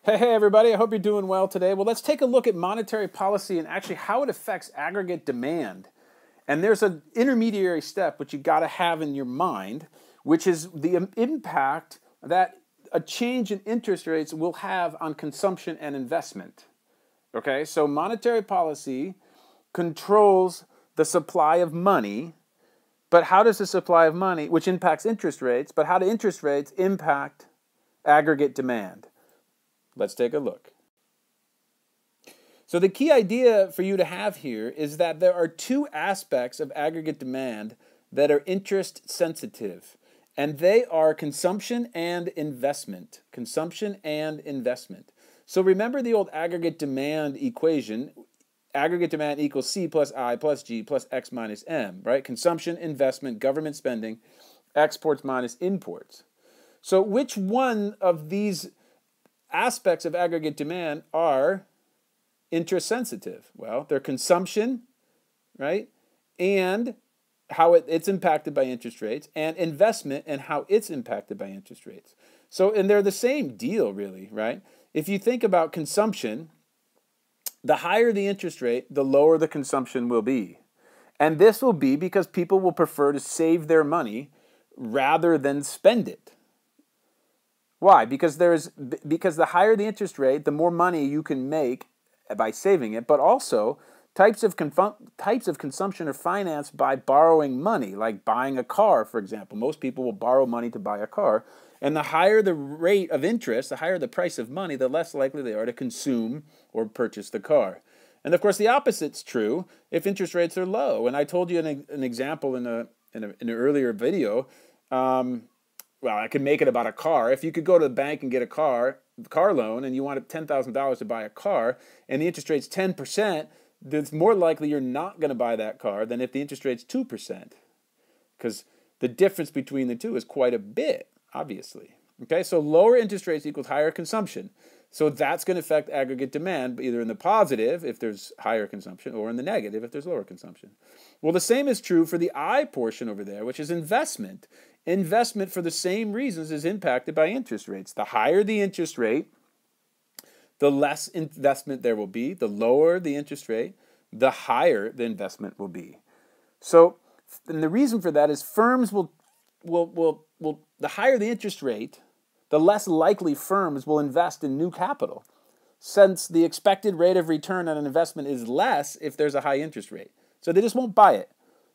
Hey everybody, I hope you're doing well today. Well, let's take a look at monetary policy and actually how it affects aggregate demand. And there's an intermediary step which you got to have in your mind, which is the impact that a change in interest rates will have on consumption and investment. Okay, so monetary policy controls the supply of money, but how does the supply of money, which impacts interest rates, but how do interest rates impact aggregate demand? Let's take a look. So the key idea for you to have here is that there are two aspects of aggregate demand that are interest sensitive, and they are consumption and investment. Consumption and investment. So remember the old aggregate demand equation. Aggregate demand equals C plus I plus G plus X minus M, right? Consumption, investment, government spending, exports minus imports. So which one of these aspects of aggregate demand are interest sensitive? Well, they're consumption, right? And how it's impacted by interest rates, and investment and how it's impacted by interest rates. So, and they're the same deal really, right? If you think about consumption, the higher the interest rate, the lower the consumption will be. And this will be because people will prefer to save their money rather than spend it. Why? Because the higher the interest rate, the more money you can make by saving it, but also types of consumption are financed by borrowing money, like buying a car, for example. Most people will borrow money to buy a car, and the higher the rate of interest, the higher the price of money, the less likely they are to consume or purchase the car. And of course, the opposite's true if interest rates are low. And I told you an example in an earlier video. Well, I can make it about a car. If you could go to the bank and get a car loan, and you want $10,000 to buy a car, and the interest rate's 10%, it's more likely you're not going to buy that car than if the interest rate's 2%, because the difference between the two is quite a bit, obviously. Okay, so lower interest rates equals higher consumption. So that's going to affect aggregate demand, either in the positive if there's higher consumption, or in the negative if there's lower consumption. Well, the same is true for the I portion over there, which is investment. Investment, for the same reasons, is impacted by interest rates. The higher the interest rate, the less investment there will be. The lower the interest rate, the higher the investment will be. So, and the reason for that is firms will the higher the interest rate, the less likely firms will invest in new capital, since the expected rate of return on an investment is less if there's a high interest rate. So they just won't buy it.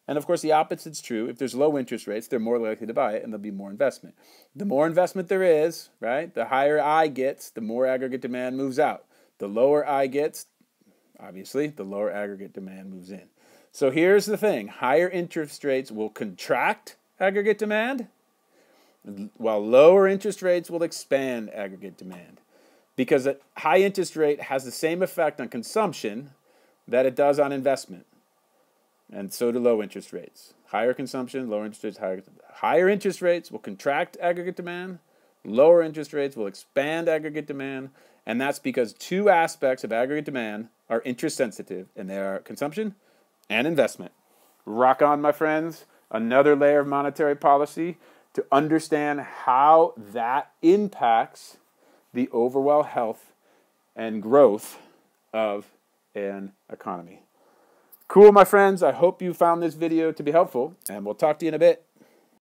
And of course, the opposite's true. If there's low interest rates, they're more likely to buy it, and there'll be more investment. The more investment there is, right, the higher I gets, the more aggregate demand moves out. The lower I gets, obviously, the lower aggregate demand moves in. So here's the thing. Higher interest rates will contract aggregate demand, while lower interest rates will expand aggregate demand. Because a high interest rate has the same effect on consumption that it does on investment. And so do low interest rates. Higher consumption, lower interest rates, higher interest rates will contract aggregate demand. Lower interest rates will expand aggregate demand. And that's because two aspects of aggregate demand are interest sensitive, and they are consumption and investment. Rock on, my friends. Another layer of monetary policy to understand how that impacts the overall health and growth of an economy. Cool, my friends. I hope you found this video to be helpful, and we'll talk to you in a bit.